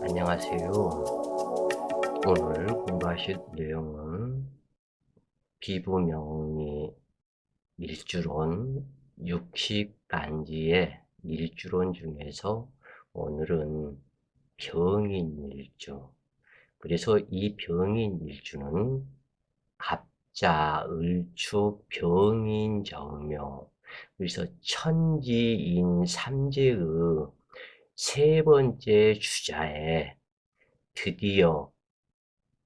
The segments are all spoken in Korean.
안녕하세요. 오늘 공부하실 내용은 비부명리 일주론, 육식간지의 일주론 중에서 오늘은 병인일주. 그래서 이 병인일주는 갑자, 을축, 병인정묘. 그래서 천지인 삼재의 세 번째 주자에 드디어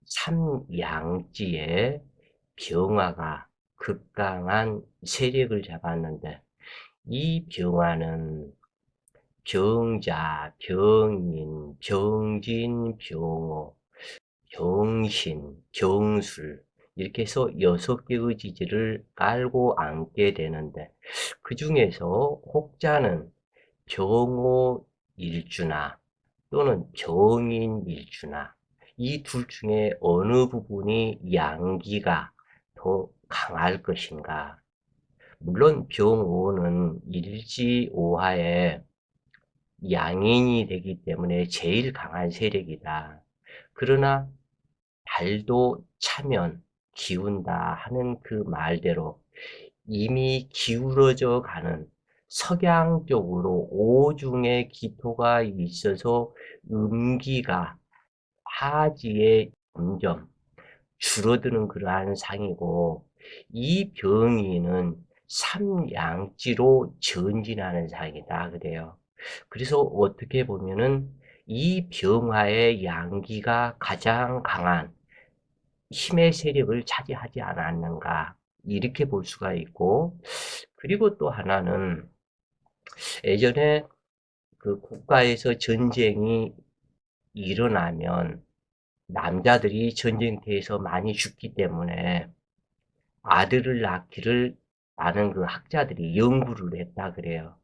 삼양지에 병화가 극강한 세력을 잡았는데, 이 병화는 병자, 병인, 병진, 병호, 병신, 병술 이렇게 해서 6개의 지지를 깔고 앉게 되는데, 그 중에서 혹자는 병호 일주나 또는 병인 일주나 이 둘 중에 어느 부분이 양기가 더 강할 것인가? 물론 병오는 일지오화에 양인이 되기 때문에 제일 강한 세력이다. 그러나 달도 차면 기운다 하는 그 말대로 이미 기울어져 가는 석양 쪽으로 오중의 기토가 있어서 음기가 하지에 점점 줄어드는 그러한 상이고, 이 병이는 삼양지로 전진하는 상이다 그래요. 그래서 어떻게 보면은 이 병화의 양기가 가장 강한 힘의 세력을 차지하지 않았는가 이렇게 볼 수가 있고, 그리고 또 하나는 예전에 그 국가에서 전쟁이 일어나면 남자들이 전쟁터에서 많이 죽기 때문에 아들을 낳기를 많은 그 학자들이 연구를 했다 그래요.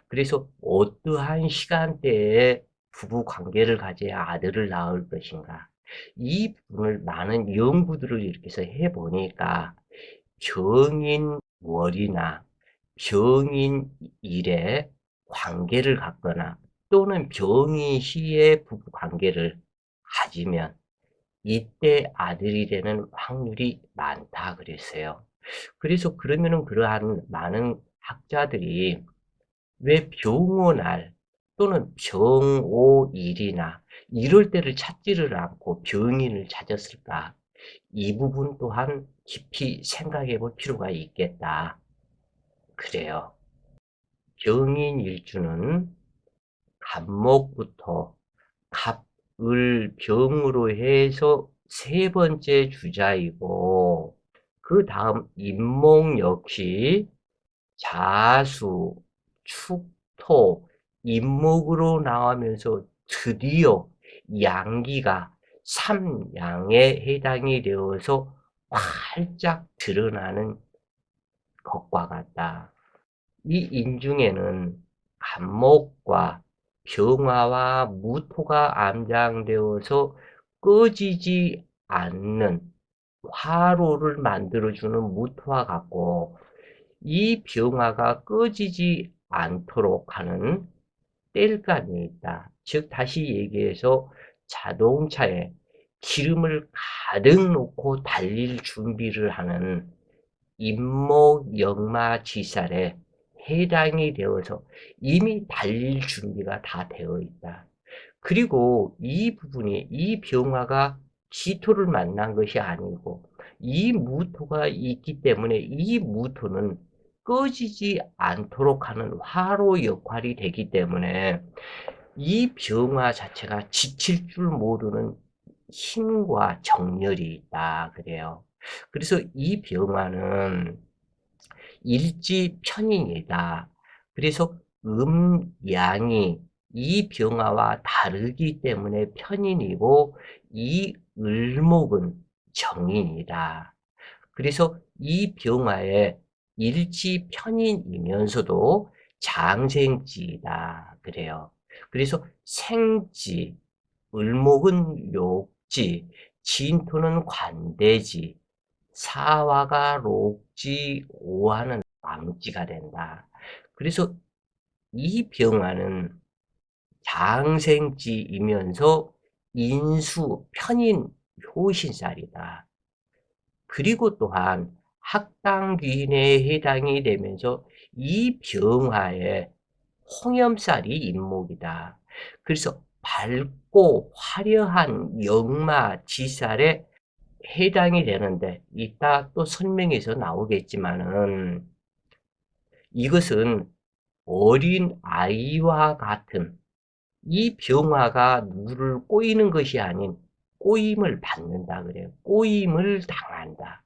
그래서 어떠한 시간대에 부부 관계를 가져야 아들을 낳을 것인가. 이 부분을 많은 연구들을 이렇게 해서 해보니까 병인월이나 병인일에 관계를 갖거나 또는 병인시에 부부 관계를 가지면 이때 아들이 되는 확률이 많다 그랬어요. 그래서 그러면은 그러한 많은 학자들이 왜 병오날 또는 병오일이나 이럴 때를 찾지를 않고 병인을 찾았을까? 이 부분 또한 깊이 생각해 볼 필요가 있겠다. 그래요. 병인일주는 갑목부터 갑, 을, 병으로 해서 세 번째 주자이고, 그 다음 임목 역시 자수, 축토, 임목으로 나오면서 드디어 양기가 삼양에 해당이 되어서 활짝 드러나는 것과 같다. 이 인중에는 간목과 병화와 무토가 암장되어서 꺼지지 않는 화로를 만들어주는 무토와 같고, 이 병화가 꺼지지 않도록 하는 땔감이 있다. 즉 다시 얘기해서 자동차에 기름을 가득 놓고 달릴 준비를 하는 임목영마지살에 해당이 되어서 이미 달릴 준비가 다 되어 있다. 그리고 이 부분이 이 병화가 기토를 만난 것이 아니고 이 무토가 있기 때문에 이 무토는 꺼지지 않도록 하는 화로 역할이 되기 때문에 이 병화 자체가 지칠 줄 모르는 힘과 정열이 있다 그래요. 그래서 이 병화는 일지편인이다. 그래서 음양이 이 병화와 다르기 때문에 편인이고 이 을목은 정인이다. 그래서 이 병화의 일지편인이면서도 장생지이다. 그래요. 그래서 생지, 을목은 욕지, 진토는 관대지, 사화가 록지, 오화는 왕지가 된다. 그래서 이 병화는 장생지이면서 인수 편인 효신살이다. 그리고 또한 학당귀인에 해당이 되면서 이 병화에 홍염살이 임목이다. 그래서 밝고 화려한 역마지살에 해당이 되는데, 이따 또 설명에서 나오겠지만은 이것은 어린 아이와 같은, 이 병화가 누구를 꼬이는 것이 아닌 꼬임을 받는다 그래요. 꼬임을 당한다.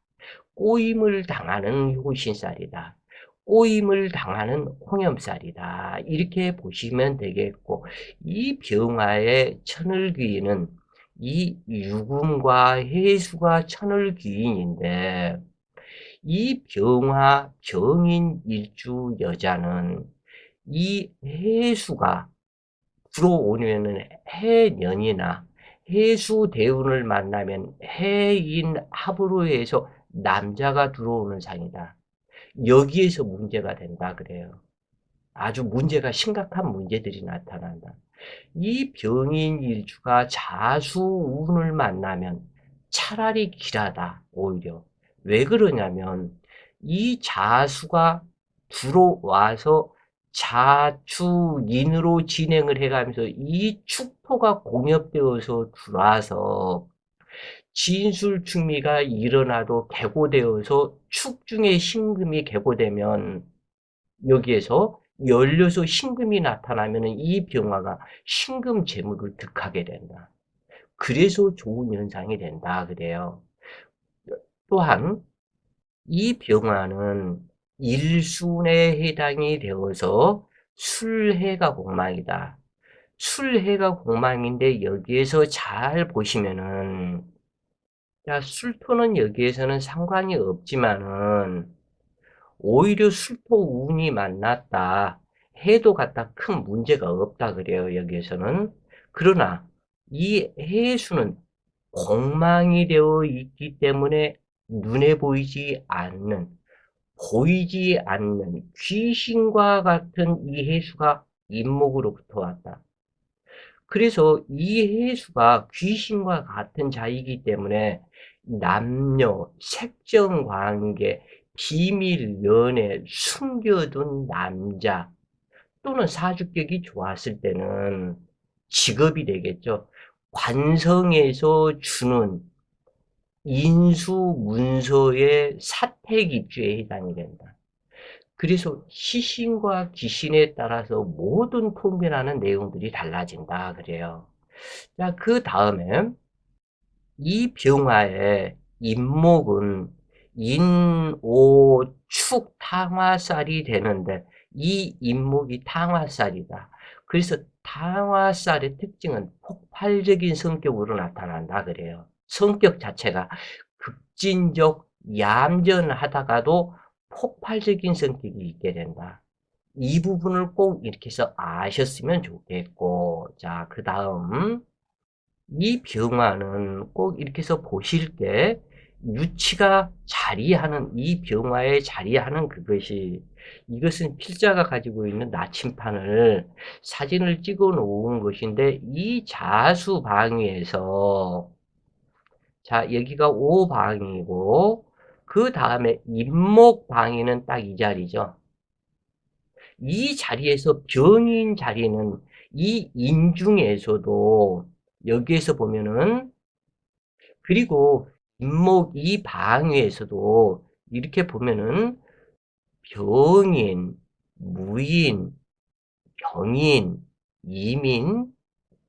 꼬임을 당하는 효신살이다. 꼬임을 당하는 홍염살이다. 이렇게 보시면 되겠고, 이 병화의 천을귀인은 이 유금과 해수가 천을귀인인데, 이 병화 병인 일주 여자는 이 해수가 들어오면은 해년이나 해수 대운을 만나면 해인 합으로 해서 남자가 들어오는 상이다. 여기에서 문제가 된다 그래요. 아주 문제가 심각한 문제들이 나타난다. 이 병인 일주가 자수운을 만나면 차라리 길하다, 오히려. 왜 그러냐면, 이 자수가 들어와서 자축인으로 진행을 해가면서 이 축토가 공엽되어서 들어와서 진술충미가 일어나도 개고되어서 축중에 신금이 개고되면 여기에서 열려서 신금이 나타나면 이 병화가 신금 재물을 득하게 된다. 그래서 좋은 현상이 된다 그래요. 또한 이 병화는 일순에 해당이 되어서 술해가 공망이다. 술해가 공망인데 여기에서 잘 보시면은, 자, 술토는 여기에서는 상관이 없지만은 오히려 술토 운이 만났다 해도 갖다 큰 문제가 없다 그래요, 여기에서는. 그러나 이 해수는 공망이 되어 있기 때문에 눈에 보이지 않는 귀신과 같은 이 해수가 인목으로부터 왔다. 그래서 이 해수가 귀신과 같은 자이기 때문에 남녀, 색정 관계, 비밀 연애, 숨겨둔 남자 또는 사주격이 좋았을 때는 직업이 되겠죠. 관성에서 주는 인수 문서의 사택 입주에 해당이 된다. 그래서 시신과 귀신에 따라서 모든 통변하는 내용들이 달라진다 그래요. 자, 그 다음에 이 병화의 임목은 인오축 탕화살이 되는데 이 임목이 탕화살이다. 그래서 탕화살의 특징은 폭발적인 성격으로 나타난다 그래요. 성격 자체가 급진적, 얌전하다가도 폭발적인 성격이 있게 된다. 이 부분을 꼭 이렇게 해서 아셨으면 좋겠고, 자, 그 다음 이 병화는 꼭 이렇게 해서 보실 때 유치가 자리하는, 이 병화에 자리하는 그것이, 이것은 필자가 가지고 있는 나침판을 사진을 찍어 놓은 것인데, 이 자수방위에서, 자, 여기가 오방이고 그 다음에 임목방위는 딱 이 자리죠. 이 자리에서 병인 자리는 이 인중에서도 여기에서 보면은, 그리고 임목 이 방위에서도 이렇게 보면은 병인, 무인, 병인, 이민,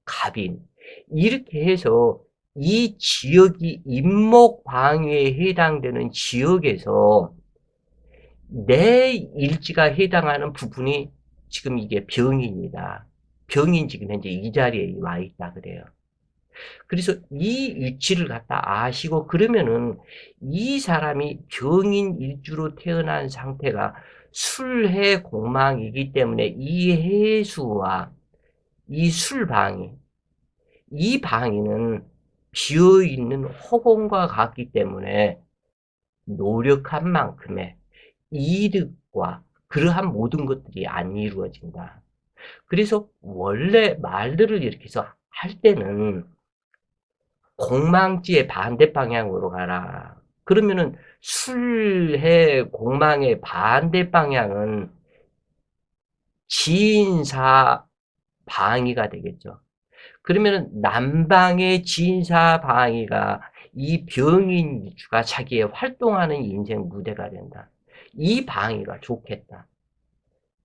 갑인, 이렇게 해서 이 지역이 임목 방위에 해당되는 지역에서 내 일지가 해당하는 부분이 지금 이게 병인이다. 병인 지금 현재 이 자리에 와 있다 그래요. 그래서 이 위치를 갖다 아시고, 그러면은 이 사람이 병인 일주로 태어난 상태가 술해 공망이기 때문에 이 해수와 이 술방이, 이 방위는 비어있는 허공과 같기 때문에 노력한 만큼의 이득과 그러한 모든 것들이 안 이루어진다. 그래서 원래 말들을 이렇게 해서 할 때는 공망지의 반대 방향으로 가라. 그러면은 술해 공망의 반대 방향은 지인사 방위가 되겠죠. 그러면은 남방의 지인사 방위가 이 병인 일주가 자기의 활동하는 인생 무대가 된다. 이 방위가 좋겠다.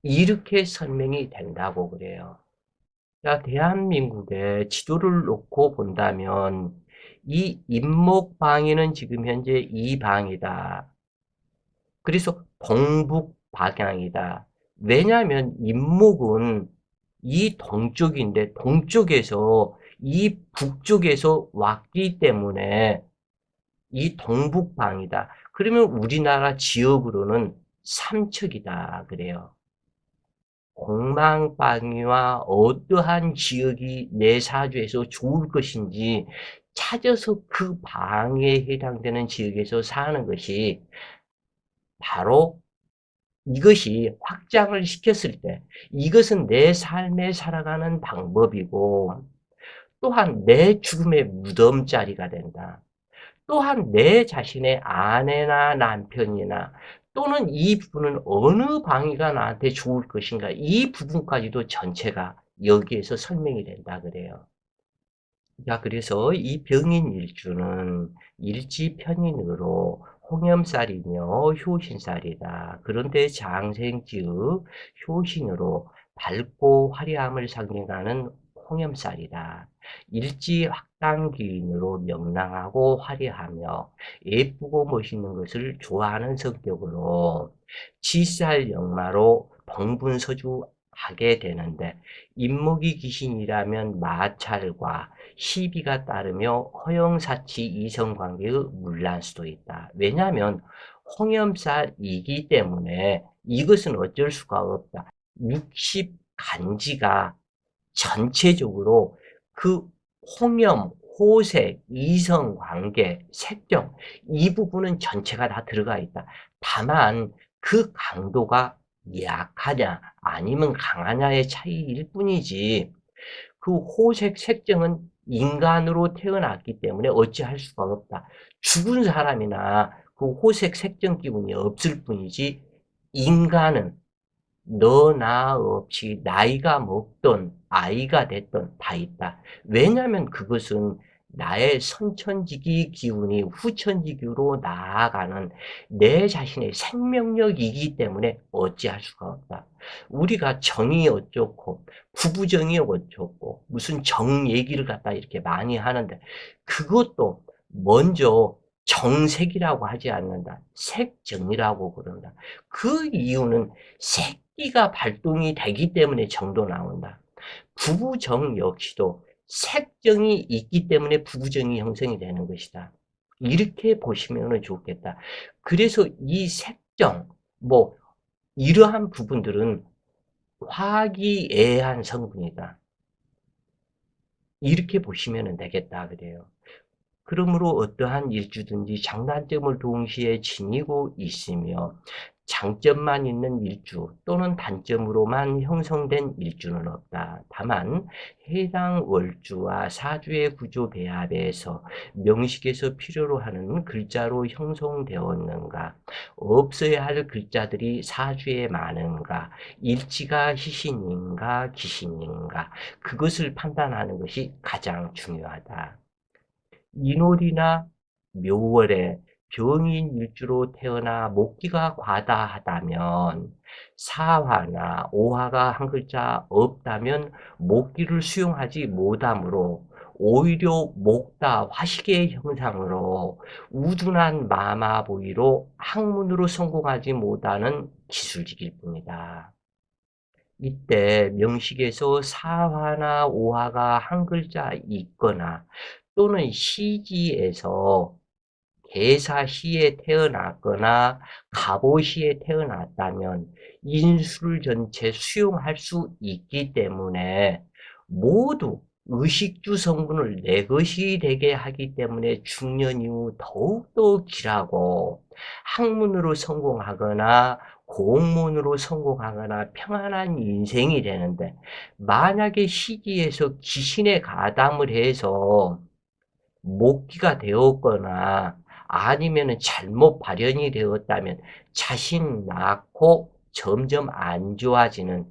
이렇게 설명이 된다고 그래요. 자, 대한민국의 지도를 놓고 본다면 이 임목 방위는 지금 현재 이 방이다. 그래서 동북 방향이다. 왜냐하면 임목은 이 동쪽인데 동쪽에서 이 북쪽에서 왔기 때문에 이 동북방이다. 그러면 우리나라 지역으로는 삼척이다 그래요. 공망방위와 어떠한 지역이 내 사주에서 좋을 것인지 찾아서 그 방에 해당되는 지역에서 사는 것이 바로 이것이 확장을 시켰을 때 이것은 내 삶에 살아가는 방법이고 또한 내 죽음의 무덤자리가 된다. 또한 내 자신의 아내나 남편이나 또는 이 부분은 어느 방위가 나한테 좋을 것인가 이 부분까지도 전체가 여기에서 설명이 된다 그래요. 자, 그래서 이 병인 일주는 일지편인으로 홍염살이며 효신살이다. 그런데 장생지의 효신으로 밝고 화려함을 상징하는 홍염살이다. 일지 확당기인으로 명랑하고 화려하며 예쁘고 멋있는 것을 좋아하는 성격으로 지살 역마로 병분서주하게 되는데 임목이 귀신이라면 마찰과 시비가 따르며 허영사치 이성관계의 문란수도 있다. 왜냐하면 홍염살이기 때문에 이것은 어쩔 수가 없다. 60간지가 전체적으로 그 홍염, 호색, 이성관계, 색정 이 부분은 전체가 다 들어가 있다. 다만 그 강도가 약하냐 아니면 강하냐의 차이일 뿐이지 그 호색 색정은 인간으로 태어났기 때문에 어찌할 수가 없다. 죽은 사람이나 그 호색 색정 기운이 없을 뿐이지 인간은 너나 없이 나이가 먹던 아이가 됐던 다 있다. 왜냐하면 그것은 나의 선천지기 기운이 후천지기로 나아가는 내 자신의 생명력이기 때문에 어찌할 수가 없다. 우리가 정이 어쩌고 부부정이 어쩌고 무슨 정 얘기를 갖다 이렇게 많이 하는데 그것도 먼저 정색이라고 하지 않는다. 색정이라고 그런다. 그 이유는 색기가 발동이 되기 때문에 정도 나온다. 부부정 역시도 색정이 있기 때문에 부부정이 형성이 되는 것이다. 이렇게 보시면 좋겠다. 그래서 이 색정, 뭐 이러한 부분들은 화기애애한 성분이다. 이렇게 보시면 되겠다 그래요. 그러므로 어떠한 일주든지 장단점을 동시에 지니고 있으며 장점만 있는 일주 또는 단점으로만 형성된 일주는 없다. 다만 해당 월주와 사주의 구조 배합에서 명식에서 필요로 하는 글자로 형성되었는가, 없어야 할 글자들이 사주에 많은가, 일지가 희신인가 기신인가 그것을 판단하는 것이 가장 중요하다. 인월이나 묘월에 병인 일주로 태어나 목기가 과다하다면 사화나 오화가 한 글자 없다면 목기를 수용하지 못하므로 오히려 목다 화식의 형상으로 우둔한 마마보이로 학문으로 성공하지 못하는 기술직일 뿐이다. 이때 명식에서 사화나 오화가 한 글자 있거나 또는 시지에서 계사시에 태어났거나 갑오시에 태어났다면 인수를 전체 수용할 수 있기 때문에 모두 의식주 성분을 내 것이 되게 하기 때문에 중년 이후 더욱더 길하고 학문으로 성공하거나 공무원으로 성공하거나 평안한 인생이 되는데, 만약에 시기에서 귀신에 가담을 해서 목기가 되었거나 아니면은 잘못 발현이 되었다면 자신 낳고 점점 안 좋아지는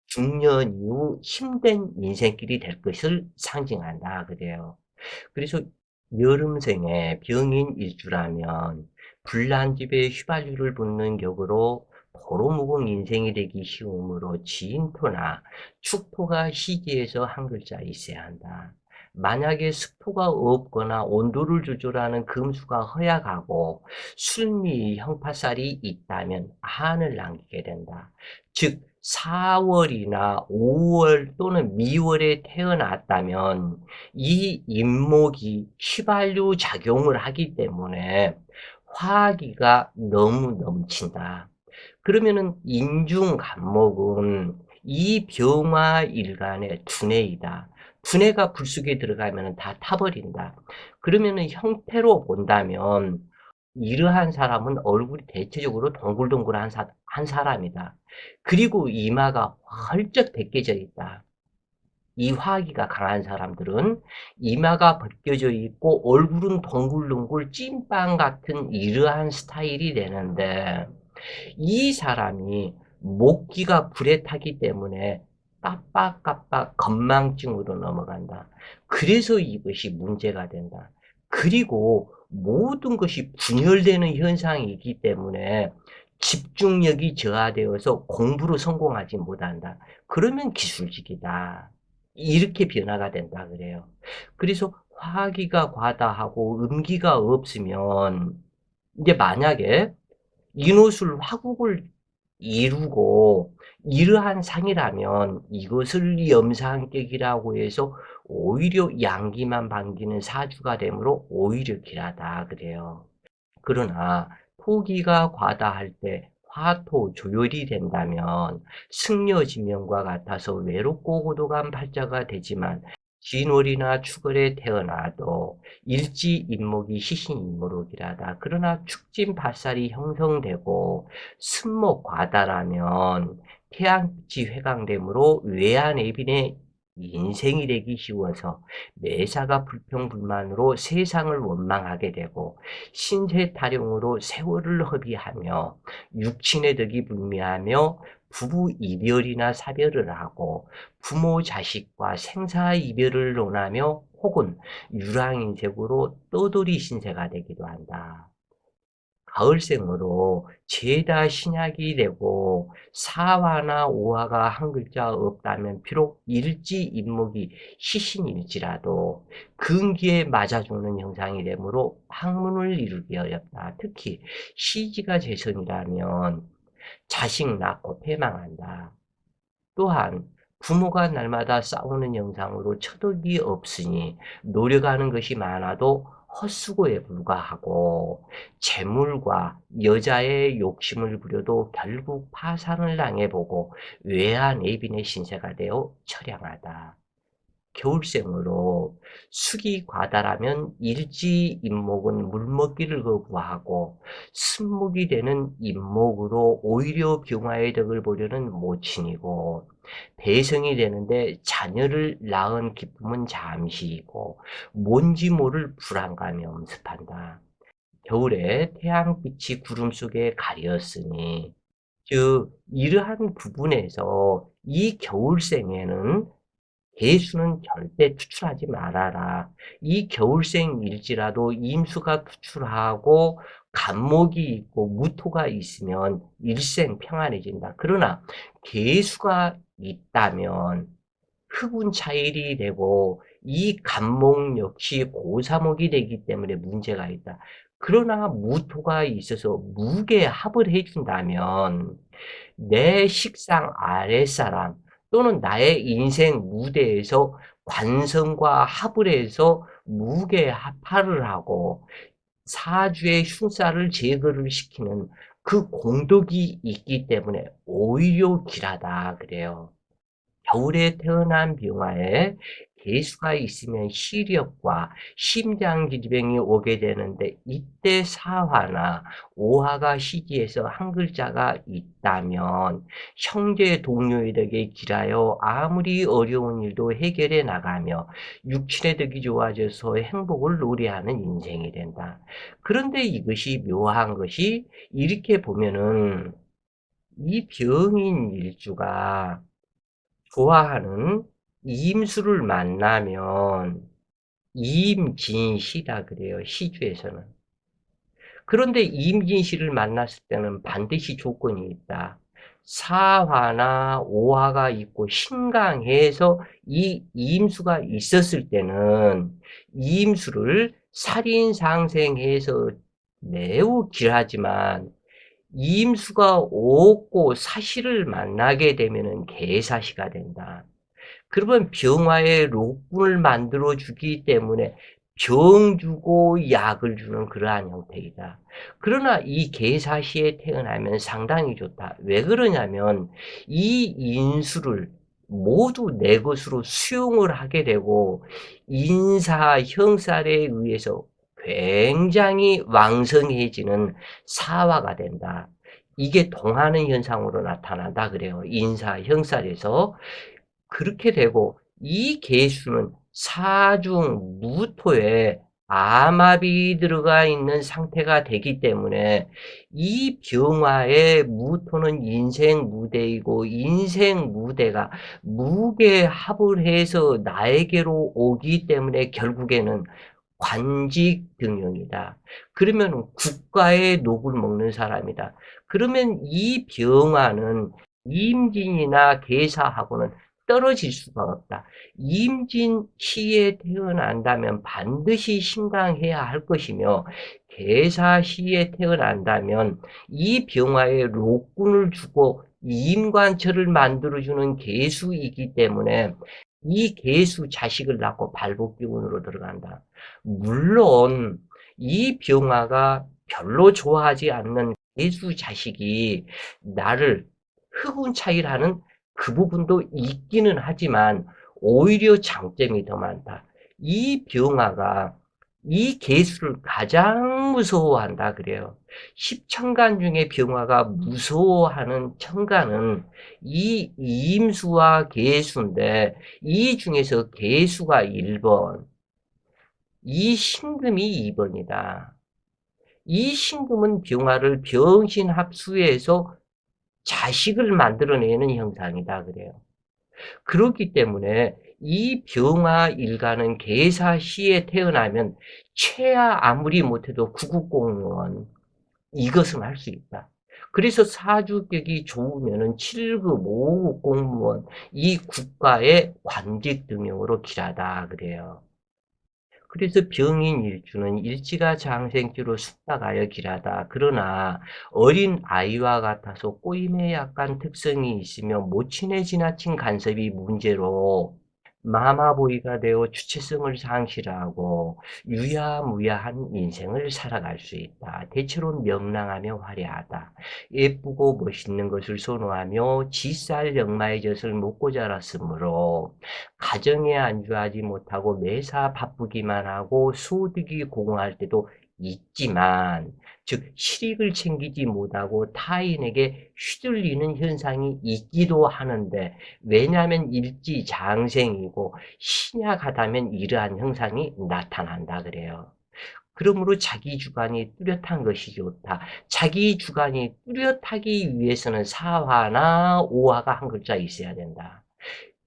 중년 이후 힘든 인생길이 될 것을 상징한다 그래요. 그래서 여름생에 병인 일주라면 불난집에 휘발유를 붓는 격으로 도루묵은 인생이 되기 쉬우므로 지인토나 축토가 시기에서 한 글자 있어야 한다. 만약에 습토가 없거나 온도를 조절하는 금수가 허약하고 술미 형파살이 있다면 한을 남기게 된다. 즉 4월이나 5월 또는 미월에 태어났다면 이 인목이 휘발유 작용을 하기 때문에 화기가 너무 넘친다. 그러면은 인중간목은 이 병화 일간의 두뇌이다. 두뇌가 불쑥에 들어가면 다 타버린다. 그러면은 형태로 본다면 이러한 사람은 얼굴이 대체적으로 동글동글한 한 사람이다. 그리고 이마가 헐쩍 벗겨져 있다. 이 화기가 강한 사람들은 이마가 벗겨져 있고 얼굴은 동글동글 찐빵 같은 이러한 스타일이 되는데, 이 사람이 목기가 불에 타기 때문에 깜빡깜빡 건망증으로 넘어간다. 그래서 이것이 문제가 된다. 그리고 모든 것이 분열되는 현상이기 때문에 집중력이 저하되어서 공부로 성공하지 못한다. 그러면 기술직이다. 이렇게 변화가 된다 그래요. 그래서 화기가 과다하고 음기가 없으면 이제 만약에 인호술 화국을 이루고 이러한 상이라면 이것을 염상격이라고 해서 오히려 양기만 반기는 사주가 되므로 오히려 길하다 그래요. 그러나 토기가 과다할 때 화토 조열이 된다면 승려지명과 같아서 외롭고 고독한 팔자가 되지만 진월이나 축월에 태어나도 일지인목이 시신인목이라다. 그러나 축진밭살이 형성되고 승목 과다라면 태양빛이 회강되므로 외아내빈의 인생이 되기 쉬워서 매사가 불평불만으로 세상을 원망하게 되고 신세타령으로 세월을 허비하며 육친의 덕이 불미하며 부부 이별이나 사별을 하고 부모 자식과 생사 이별을 논하며 혹은 유랑인색으로 떠돌이 신세가 되기도 한다. 가을생으로 죄다 신약이 되고 사화나 오화가 한 글자 없다면 비록 일지인목이 시신일지라도 근기에 맞아 죽는 형상이 되므로 학문을 이루기 어렵다. 특히 시지가 재성이라면 자식 낳고 패망한다. 또한 부모가 날마다 싸우는 영상으로 처덕이 없으니 노력하는 것이 많아도 헛수고에 불과하고 재물과 여자의 욕심을 부려도 결국 파산을 당해보고 외환내빈의 신세가 되어 처량하다. 겨울생으로 숙이 과다라면 일지인목은 물먹기를 거부하고 습목이 되는 인목으로 오히려 병화의 덕을 보려는 모친이고, 대성이 되는데 자녀를 낳은 기쁨은 잠시이고 뭔지 모를 불안감이 엄습한다. 겨울에 태양빛이 구름 속에 가렸으니 즉 이러한 부분에서 이 겨울생에는 개수는 절대 투출하지 말아라. 이 겨울생일지라도 임수가 투출하고 간목이 있고 무토가 있으면 일생 평안해진다. 그러나 개수가 있다면 흑운 차일이 되고 이 간목 역시 고사목이 되기 때문에 문제가 있다. 그러나 무토가 있어서 무게 합을 해준다면 내 식상 아랫사람 또는 나의 인생 무대에서 관성과 합을 해서 무게 합파를 하고 사주의 흉사를 제거를 시키는 그 공덕이 있기 때문에 오히려 길하다 그래요. 겨울에 태어난 병화에 개수가 있으면 시력과 심장 질병이 오게 되는데 이때 사화나 오화가 시기에서 한 글자가 있다면 형제 동료의 덕에 길하여 아무리 어려운 일도 해결해 나가며 육신의 덕이 좋아져서 행복을 노래하는 인생이 된다. 그런데 이것이 묘한 것이 이렇게 보면은 이 병인 일주가 좋아하는 이임수를 만나면 이임진시다 그래요. 시주에서는. 그런데 이임진시를 만났을 때는 반드시 조건이 있다. 사화나 오화가 있고 신강해서 이 이임수가 있었을 때는 이임수를 살인상생해서 매우 길하지만 이임수가 없고 사시를 만나게 되면은 개사시가 된다. 그러면 병화에 록분을 만들어 주기 때문에 병 주고 약을 주는 그러한 형태이다. 그러나 이 계사시에 태어나면 상당히 좋다. 왜 그러냐면 이 인수를 모두 내 것으로 수용을 하게 되고 인사, 형살에 의해서 굉장히 왕성해지는 사화가 된다. 이게 동하는 현상으로 나타난다 그래요. 인사, 형살에서. 그렇게 되고 이 개수는 사중 무토에 암압이 들어가 있는 상태가 되기 때문에 이 병화의 무토는 인생 무대이고 인생 무대가 무게합을 해서 나에게로 오기 때문에 결국에는 관직 등용이다. 그러면 국가의 녹을 먹는 사람이다. 그러면 이 병화는 임진이나 계사하고는 떨어질 수가 없다. 임진시에 태어난다면 반드시 신강해야 할 것이며 계사시에 태어난다면 이 병화에 록군을 주고 임관처를 만들어주는 계수이기 때문에 이 계수 자식을 낳고 발복기운으로 들어간다. 물론 이 병화가 별로 좋아하지 않는 계수 자식이 나를 흑운 차이라는 그 부분도 있기는 하지만 오히려 장점이 더 많다. 이 병화가 이 개수를 가장 무서워한다 그래요. 십천간 중에 병화가 무서워하는 천간은 이 임수와 개수인데 이 중에서 개수가 1번, 이 신금이 2번이다. 이 신금은 병화를 병신합수해서 자식을 만들어내는 형상이다 그래요. 그렇기 때문에 이 병화 일가는 계사시에 태어나면 최하 아무리 못해도 구급공무원 이것은 할 수 있다. 그래서 사주격이 좋으면은 7급, 5급 공무원 이 국가의 관직 등용으로 길하다 그래요. 그래서 병인 일주는 일지가 장생주로 숙박하여 길하다. 그러나 어린 아이와 같아서 꼬임에 약간 특성이 있으며 모친에 지나친 간섭이 문제로 마마보이가 되어 주체성을 상실하고 유야무야한 인생을 살아갈 수 있다. 대체로 명랑하며 화려하다. 예쁘고 멋있는 것을 선호하며 지쌀 역마의 젖을 먹고 자랐으므로 가정에 안주하지 못하고 매사 바쁘기만 하고 소득이 공허할 때도 있지만 즉 실익을 챙기지 못하고 타인에게 휘둘리는 현상이 있기도 하는데 왜냐하면 일지장생이고 신약하다면 이러한 형상이 나타난다 그래요. 그러므로 자기 주관이 뚜렷한 것이 좋다. 자기 주관이 뚜렷하기 위해서는 사화나 오화가 한 글자 있어야 된다.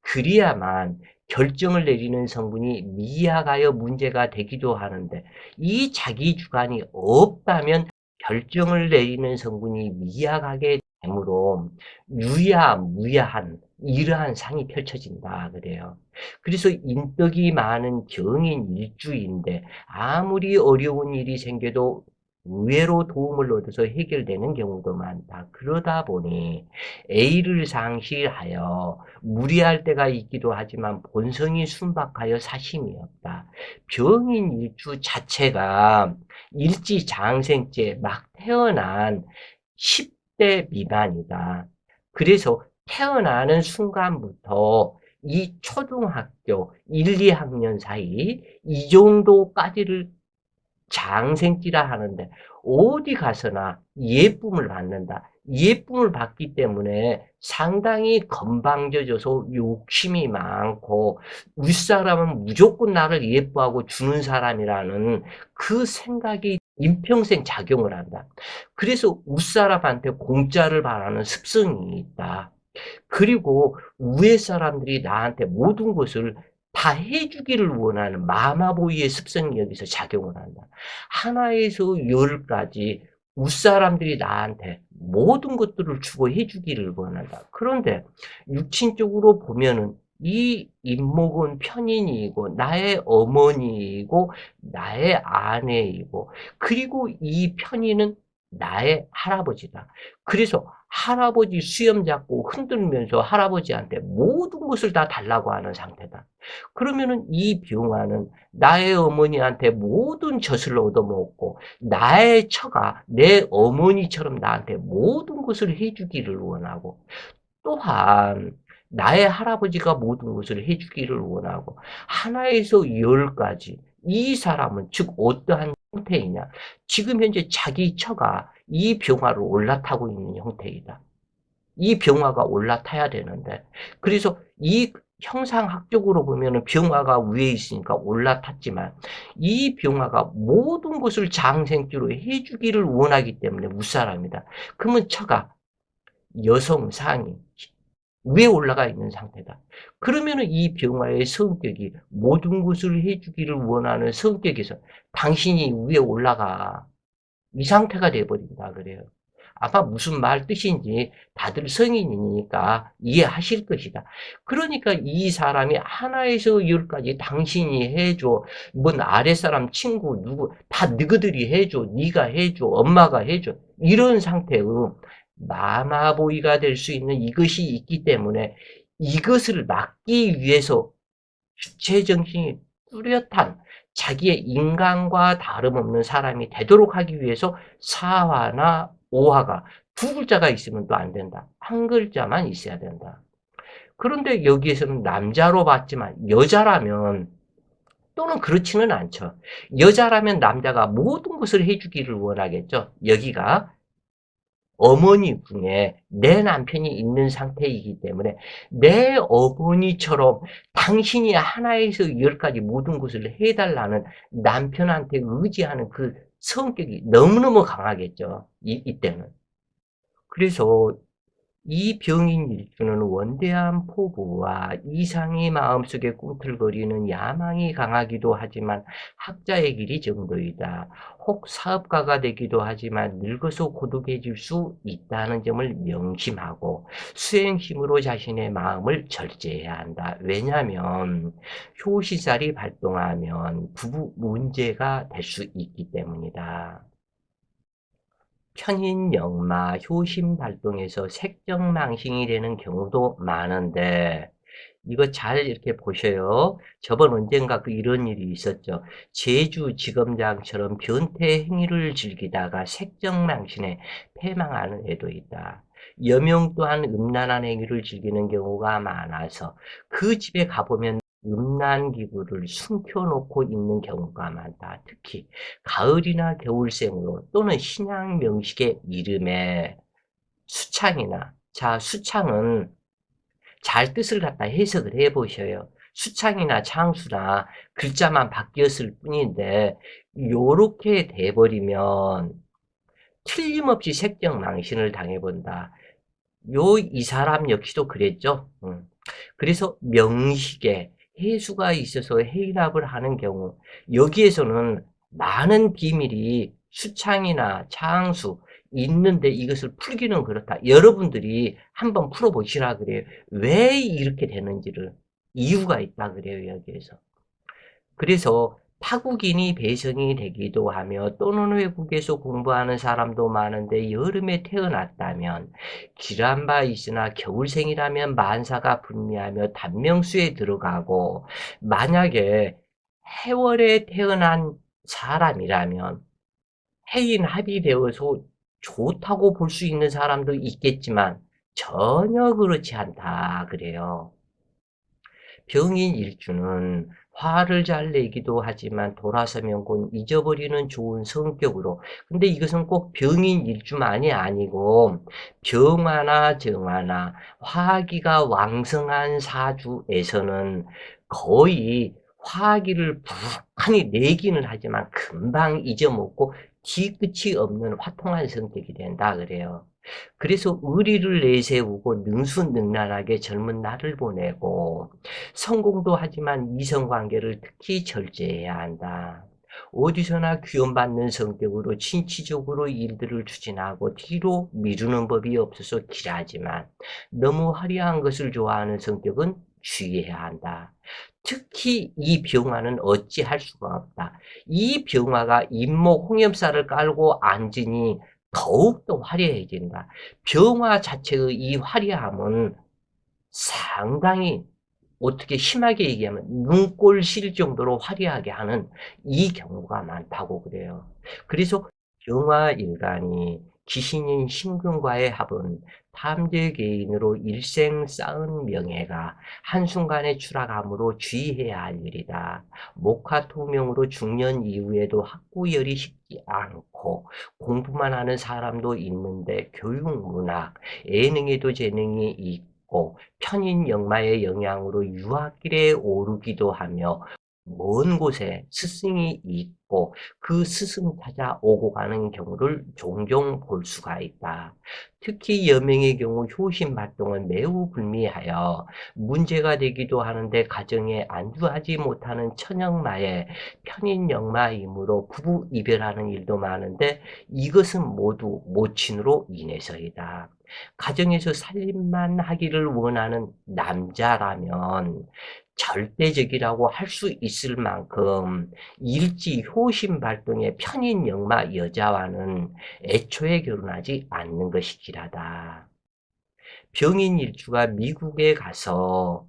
그리야만 결정을 내리는 성분이 미약하여 문제가 되기도 하는데 이 자기 주관이 없다면 결정을 내리는 성분이 미약하게 되므로 유야무야한 이러한 상이 펼쳐진다 그래요. 그래서 인덕이 많은 경인 일주인데 아무리 어려운 일이 생겨도 의외로 도움을 얻어서 해결되는 경우도 많다. 그러다 보니 A를 상실하여 무리할 때가 있기도 하지만 본성이 순박하여 사심이 없다. 병인 일주 자체가 일지장생째 막 태어난 10대 미만이다. 그래서 태어나는 순간부터 이 초등학교 1, 2학년 사이 이 정도까지를 장생지라 하는데 어디 가서나 예쁨을 받는다. 예쁨을 받기 때문에 상당히 건방져져서 욕심이 많고 윗사람은 무조건 나를 예뻐하고 주는 사람이라는 그 생각이 인평생 작용을 한다. 그래서 윗사람한테 공짜를 바라는 습성이 있다. 그리고 위에 사람들이 나한테 모든 것을 다 해주기를 원하는 마마보이의 습성이 여기서 작용을 한다. 하나에서 열까지 윗사람들이 나한테 모든 것들을 주고 해주기를 원한다. 그런데 육친적으로 보면은 이 인목은 편인이고 나의 어머니이고 나의 아내이고 그리고 이 편인은 나의 할아버지다. 그래서 할아버지 수염 잡고 흔들면서 할아버지한테 모든 것을 다 달라고 하는 상태다. 그러면은 이 병화는 나의 어머니한테 모든 젖을 얻어먹고 나의 처가 내 어머니처럼 나한테 모든 것을 해주기를 원하고 또한 나의 할아버지가 모든 것을 해주기를 원하고 하나에서 열까지 이 사람은 즉 어떠한 형태이냐 지금 현재 자기 처가 이 병화를 올라타고 있는 형태이다. 이 병화가 올라타야 되는데 그래서 이 형상학적으로 보면은 병화가 위에 있으니까 올라탔지만 이 병화가 모든 것을 장생지로 해주기를 원하기 때문에 무사람이다. 그러면 처가 여성 상이 위에 올라가 있는 상태다. 그러면은 이 병화의 성격이 모든 것을 해주기를 원하는 성격에서 당신이 위에 올라가 이 상태가 돼버린다 그래요. 아마 무슨 말 뜻인지 다들 성인이니까 이해하실 것이다. 그러니까 이 사람이 하나에서 열까지 당신이 해줘. 뭔 아랫사람 친구 누구 다 너희들이 해줘. 네가 해줘. 엄마가 해줘. 이런 상태의 마마보이가 될 수 있는 이것이 있기 때문에 이것을 막기 위해서 주체정신이 뚜렷한 자기의 인간과 다름없는 사람이 되도록 하기 위해서 사화나 오화가 두 글자가 있으면 또 안 된다. 한 글자만 있어야 된다. 그런데 여기에서는 남자로 봤지만 여자라면 또는 그렇지는 않죠. 여자라면 남자가 모든 것을 해주기를 원하겠죠. 여기가 어머니 중에 내 남편이 있는 상태이기 때문에 내 어머니처럼 당신이 하나에서 열까지 모든 것을 해달라는 남편한테 의지하는 그 성격이 너무너무 강하겠죠. 이때는. 그래서 이 병인 일주는 원대한 포부와 이상이 마음속에 꿈틀거리는 야망이 강하기도 하지만 학자의 길이 정도이다. 혹 사업가가 되기도 하지만 늙어서 고독해질 수 있다는 점을 명심하고 수행심으로 자신의 마음을 절제해야 한다. 왜냐하면 효시살이 발동하면 부부 문제가 될 수 있기 때문이다. 편인영마, 효심발동에서 색정망신이 되는 경우도 많은데 이거 잘 이렇게 보셔요. 저번 언젠가 이런 일이 있었죠. 제주지검장처럼 변태 행위를 즐기다가 색정망신에 패망하는 애도 있다. 여명 또한 음란한 행위를 즐기는 경우가 많아서 그 집에 가보면 음란기구를 숨겨놓고 있는 경우가 많다. 특히 가을이나 겨울생으로 또는 신양 명식의 이름에 수창이나 자 수창은 잘 뜻을 갖다 해석을 해 보셔요. 수창이나 창수나 글자만 바뀌었을 뿐인데 요렇게 돼 버리면 틀림없이 색정망신을 당해본다. 이 사람 역시도 그랬죠. 그래서 명식에 해수가 있어서 해일합을 하는 경우 여기에서는 많은 비밀이 수창이나 창수 있는데 이것을 풀기는 그렇다. 여러분들이 한번 풀어보시라 그래요. 왜 이렇게 되는지를 이유가 있다 그래요. 여기에서. 그래서 타국인이 배성이 되기도 하며 또는 외국에서 공부하는 사람도 많은데 여름에 태어났다면 길한 바 있으나 겨울생이라면 만사가 분미하며 단명수에 들어가고 만약에 해월에 태어난 사람이라면 해인합이 되어서 좋다고 볼 수 있는 사람도 있겠지만 전혀 그렇지 않다 그래요. 병인 일주는 화를 잘 내기도 하지만 돌아서면 곧 잊어버리는 좋은 성격으로, 근데 이것은 꼭 병인 일주만이 아니고 병화나 정화나 화기가 왕성한 사주에서는 거의 화기를 부룩하니 내기는 하지만 금방 잊어먹고 뒤끝이 없는 화통한 성격이 된다 그래요. 그래서 의리를 내세우고 능수능란하게 젊은 날을 보내고 성공도 하지만 이성관계를 특히 절제해야 한다. 어디서나 귀염받는 성격으로 진취적으로 일들을 추진하고 뒤로 미루는 법이 없어서 길하지만 너무 화려한 것을 좋아하는 성격은 주의해야 한다. 특히 이 병화는 어찌할 수가 없다. 이 병화가 임목 홍염살을 깔고 앉으니 더욱더 화려해진다. 병화 자체의 이 화려함은 상당히 어떻게 심하게 얘기하면 눈꼴 실 정도로 화려하게 하는 이 경우가 많다고 그래요. 그래서 병화일간이 기신인 신금과의 합은 탐재개인으로 일생 쌓은 명예가 한순간에 추락함으로 주의해야 할 일이다. 목화토명으로 중년 이후에도 학구열이 식지 않고 공부만 하는 사람도 있는데 교육, 문학, 예능에도 재능이 있고 편인 역마의 영향으로 유학길에 오르기도 하며 먼 곳에 스승이 있고 그 스승 찾아 오고 가는 경우를 종종 볼 수가 있다. 특히 여명의 경우 효심 활동은 매우 불미하여 문제가 되기도 하는데 가정에 안주하지 못하는 천역마의 편인 역마이므로 부부 이별하는 일도 많은데 이것은 모두 모친으로 인해서이다. 가정에서 살림만 하기를 원하는 남자라면 절대적이라고 할 수 있을 만큼 일지 효심 발동의 편인 역마 여자와는 애초에 결혼하지 않는 것이 길하다. 병인 일주가 미국에 가서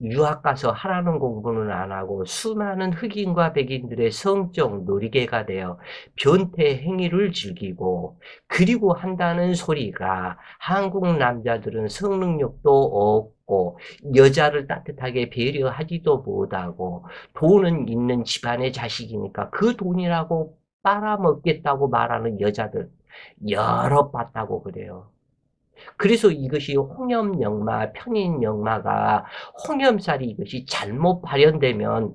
유학 가서 하라는 공부는 안 하고 수많은 흑인과 백인들의 성적 놀이개가 되어 변태 행위를 즐기고 그리고 한다는 소리가 한국 남자들은 성능력도 없고 여자를 따뜻하게 배려하지도 못하고 돈은 있는 집안의 자식이니까 그 돈이라고 빨아먹겠다고 말하는 여자들 여러 봤다고 그래요. 그래서 이것이 홍염역마, 편인역마가 홍염살이 이것이 잘못 발현되면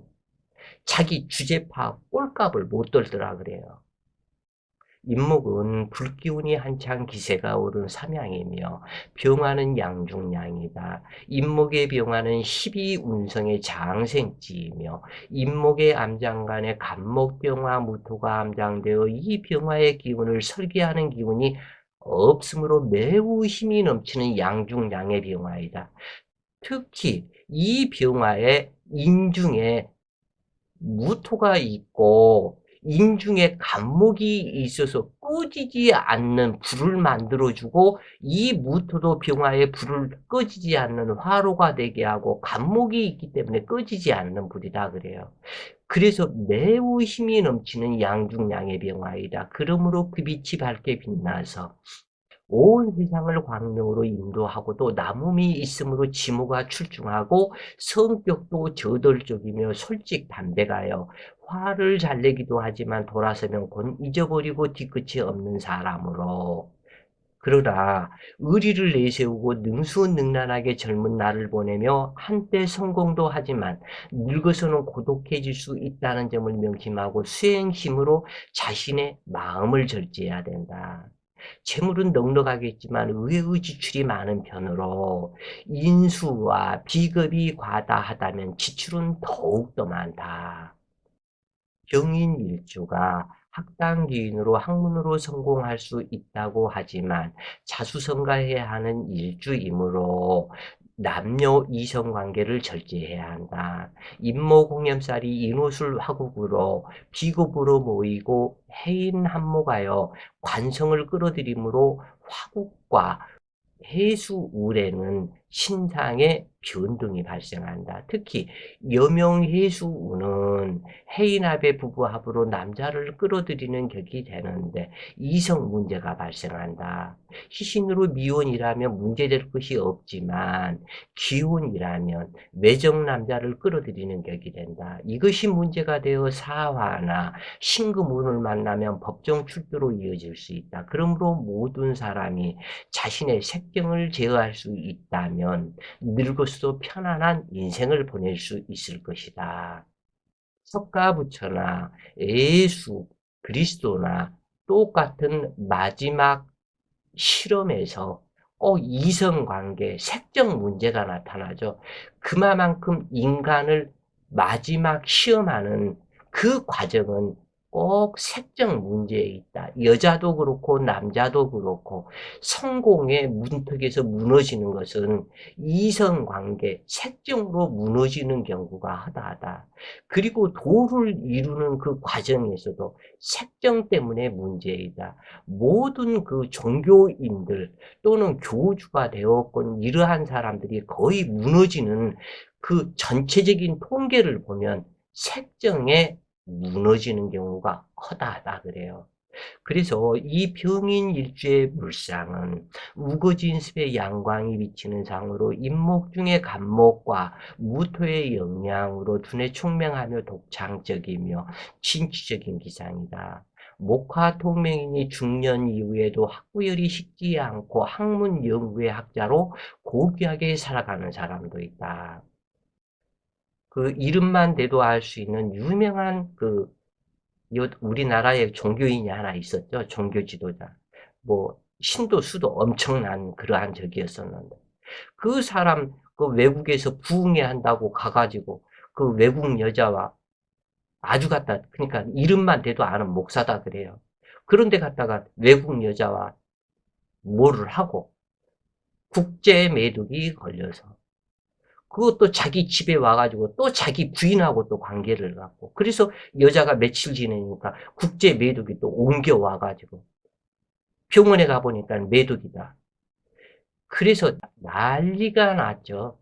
자기 주제파 꼴값을 못 들더라 그래요. 임목은 불기운이 한창 기세가 오른 삼양이며 병화는 양중양이다. 임목의 병화는 12운성의 장생지이며 임목의 암장간에 간목병화 무토가 암장되어 이 병화의 기운을 설계하는 기운이 없으므로 매우 힘이 넘치는 양중양의 병화이다. 특히 이 병화의 인중에 무토가 있고 인중에 간목이 있어서 꺼지지 않는 불을 만들어주고 이 무토도 병화에 불을 꺼지지 않는 화로가 되게 하고 간목이 있기 때문에 꺼지지 않는 불이다 그래요. 그래서 매우 힘이 넘치는 양중양의 병화이다. 그러므로 그 빛이 밝게 빛나서 온 세상을 광명으로 인도하고도 남음이 있으므로 지모가 출중하고 성격도 저돌적이며 솔직 담백하여 화를 잘 내기도 하지만 돌아서면 곧 잊어버리고 뒤끝이 없는 사람으로 그러나 의리를 내세우고 능수능란하게 젊은 날을 보내며 한때 성공도 하지만 늙어서는 고독해질 수 있다는 점을 명심하고 수행심으로 자신의 마음을 절제해야 된다. 재물은 넉넉하겠지만 의외의 지출이 많은 편으로 인수와 비겁이 과다하다면 지출은 더욱더 많다. 병인 일주가 학당기인으로 학문으로 성공할 수 있다고 하지만 자수성가해야 하는 일주이므로 남녀 이성 관계를 절제해야 한다. 임모공염살이 인호술 화국으로 비겁으로 모이고 해인 한목하여 관성을 끌어들이므로 화국과 해수울에는 신상의 변동이 발생한다. 특히 여명해수운은 해인합의 부부합으로 남자를 끌어들이는 격이 되는데 이성 문제가 발생한다. 시신으로 미혼이라면 문제될 것이 없지만 기혼이라면 외적 남자를 끌어들이는 격이 된다. 이것이 문제가 되어 사화나 신금운을 만나면 법정 출두로 이어질 수 있다. 그러므로 모든 사람이 자신의 색경을 제어할 수 있다면 늙어서도 편안한 인생을 보낼 수 있을 것이다. 석가부처나 예수 그리스도나 똑같은 마지막 실험에서 꼭 이성관계, 색적 문제가 나타나죠. 그만큼 인간을 마지막 시험하는 그 과정은 꼭 색적 문제에 있다. 여자도 그렇고 남자도 그렇고 성공의 문턱에서 무너지는 것은 이성관계, 색적으로 무너지는 경우가 허다하다. 그리고 도를 이루는 그 과정에서도 색정 때문에 문제이다. 모든 그 종교인들 또는 교주가 되었건 이러한 사람들이 거의 무너지는 그 전체적인 통계를 보면 색정에 무너지는 경우가 허다하다 그래요. 그래서 이 병인일주의 물상은 우거진 습의 양광이 비치는 상으로 임목 중의 간목과 무토의 영향으로 두뇌 총명하며 독창적이며 진취적인 기상이다. 목화 통명인이 중년 이후에도 학구열이 식지 않고 학문 연구의 학자로 고귀하게 살아가는 사람도 있다. 그 이름만 대도 알 수 있는 유명한 그 우리나라에 종교인이 하나 있었죠. 종교 지도자. 뭐 신도 수도 엄청난 그러한 적이었었는데 그 사람 그 외국에서 부흥회 한다고 가가지고 그 외국 여자와 아주 갖다 그러니까 이름만 대도 아는 목사다 그래요. 그런데 갔다가 외국 여자와 뭐를 하고 국제 매독이 걸려서 그것도 자기 집에 와가지고 또 자기 부인하고 또 관계를 갖고 그래서 여자가 며칠 지내니까 국제 매독이 또 옮겨와가지고 병원에 가보니까 매독이다. 그래서 난리가 났죠.